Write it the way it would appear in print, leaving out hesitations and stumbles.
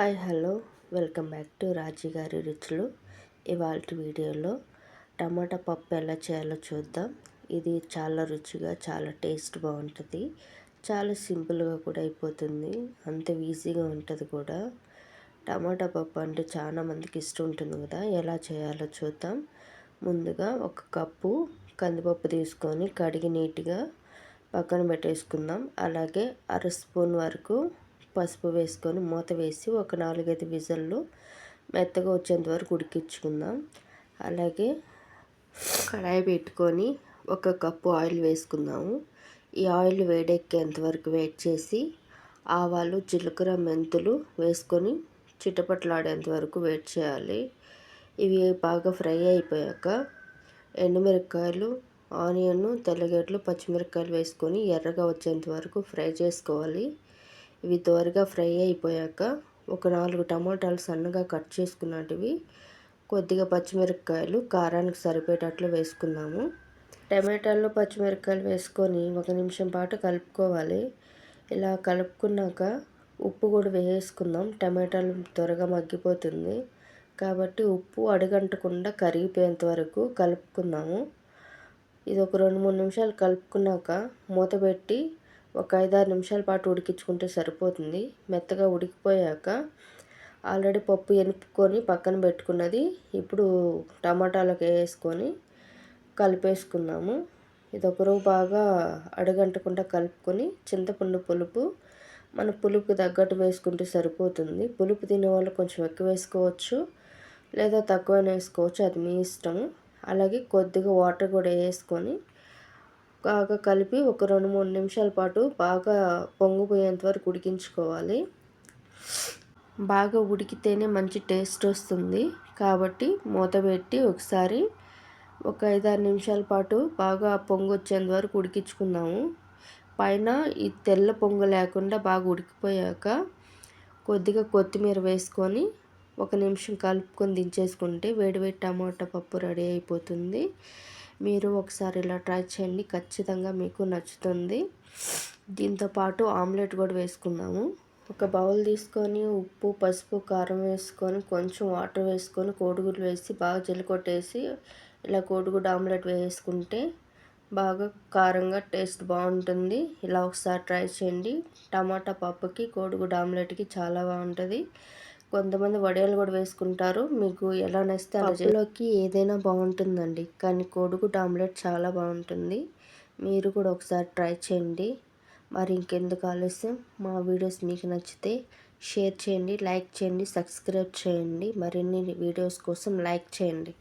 Hi hello welcome back to Raji గారి రుచులు. ఇవాళ వీడియోలో టమాటా పప్పు ఎలా చేయాలో చూద్దాం. ఇది చాలా రుచిగా చాలా టేస్ట్ బాగుంటుంది. చాలా సింపుల్గా కూడా అయిపోతుంది, అంత ఈజీగా ఉంటుంది కూడా. టమాటా పప్పు అంటే చాలా మందికి ఇష్టం ఉంటుంది కదా. ఎలా చేయాలో చూద్దాం. ముందుగా ఒక కప్పు కందిపప్పు తీసుకొని కడిగి నీట్గా పక్కన పెట్టేసుకుందాం. అలాగే అర స్పూన్ వరకు పసుపు వేసుకొని మూత వేసి ఒక 4-5 విజిల్లు మెత్తగా వచ్చేంత వరకు ఉడికించుకుందాం. అలాగే కడాయి పెట్టుకొని ఒక కప్పు ఆయిల్ వేసుకుందాము. ఈ ఆయిల్ వేడెక్కేంత వరకు వెయిట్ చేసి ఆవాలు, జీలకర్ర, మెంతులు వేసుకొని చిటపట్లాడేంత వరకు వెయిట్ చేయాలి. ఇవి బాగా ఫ్రై అయిపోయాక ఎండుమిరపకాయలు, ఆనియన్, తెల్లగడ్డలు, పచ్చిమిరపకాయలు వేసుకొని ఎర్రగా వచ్చేంత వరకు ఫ్రై చేసుకోవాలి. ఇవి త్వరగా ఫ్రై అయిపోయాక ఒక 4 టమాటాలు సన్నగా కట్ చేసుకున్నటివి, కొద్దిగా పచ్చిమిరపకాయలు కారానికి సరిపోయేటట్లు వేసుకుందాము. టమాటాలు, పచ్చిమిరపకాయలు వేసుకొని 1 నిమిషం పాటు కలుపుకోవాలి. ఇలా కలుపుకున్నాక ఉప్పు కూడా వేసుకుందాం. టమాటాలు త్వరగా మగ్గిపోతుంది కాబట్టి ఉప్పు అడుగంటకుండా కరిగిపోయేంత వరకు కలుపుకుందాము. ఇది ఒక 2-3 నిమిషాలు కలుపుకున్నాక మూత పెట్టి ఒక 5-6 నిమిషాల పాటు ఉడికించుకుంటే సరిపోతుంది. మెత్తగా ఉడికిపోయాక ఆల్రెడీ పప్పు ఎనుపుకొని పక్కన పెట్టుకున్నది ఇప్పుడు టమాటాలకు వేసుకొని కలిపేసుకుందాము. ఇది ఒకరోజు బాగా అడుగంటకుండా కలుపుకొని చింతపండు పులుపు మన పులుపుకి తగ్గట్టు వేసుకుంటే సరిపోతుంది. పులుపు తినే వాళ్ళు కొంచెం ఎక్కువ వేసుకోవచ్చు, లేదా తక్కువైనా వేసుకోవచ్చు, అది మీ ఇష్టము. అలాగే కొద్దిగా వాటర్ కూడా వేసుకొని బాగా కలిపి ఒక 2-3 నిమిషాల పాటు బాగా పొంగిపోయేంత వరకు ఉడికించుకోవాలి. బాగా ఉడికితేనే మంచి టేస్ట్ వస్తుంది కాబట్టి మూత పెట్టి ఒకసారి ఒక 5-6 నిమిషాల పాటు బాగా పొంగు వచ్చేంత వరకు ఉడికించుకుందాము. పైన ఈ తెల్ల పొంగు లేకుండా బాగా ఉడికిపోయాక కొద్దిగా కొత్తిమీర వేసుకొని 1 నిమిషం కలుపుకొని దించేసుకుంటే వేడివేడి టమాటా పప్పు రెడీ అయిపోతుంది. మీరు ఒకసారి ఇలా ట్రై చేయండి, ఖచ్చితంగా మీకు నచ్చుతుంది. దీంతోపాటు ఆమ్లెట్ కూడా వేసుకుందాము. ఒక బౌల్ తీసుకొని ఉప్పు, పసుపు, కారం వేసుకొని కొంచెం వాటర్ వేసుకొని కోడిగుడ్లు వేసి బాగా జీలకొట్టేసి ఇలా కోడిగుడ్డు ఆమ్లెట్ వేసుకుంటే బాగా కారంగా టేస్ట్ బాగుంటుంది. ఇలా ఒకసారి ట్రై చేయండి. టమాటా పప్పుకి కోడిగుడ్డు ఆమ్లెట్కి చాలా బాగుంటుంది. కొంతమంది వడియాలు కూడా వేసుకుంటారు. మీకు ఎలా నచ్చితే అలా పప్పులోకి ఏదైనా బాగుంటుందండి, కానీ కోడిగుడ్డు ఆమ్లెట్ చాలా బాగుంటుంది. మీరు కూడా ఒకసారి ట్రై చేయండి. మరి ఇంకెందుకు ఆలస్యం, మా వీడియోస్ మీకు నచ్చితే షేర్ చేయండి, లైక్ చేయండి, సబ్స్క్రైబ్ చేయండి. మరిన్ని వీడియోస్ కోసం లైక్ చేయండి.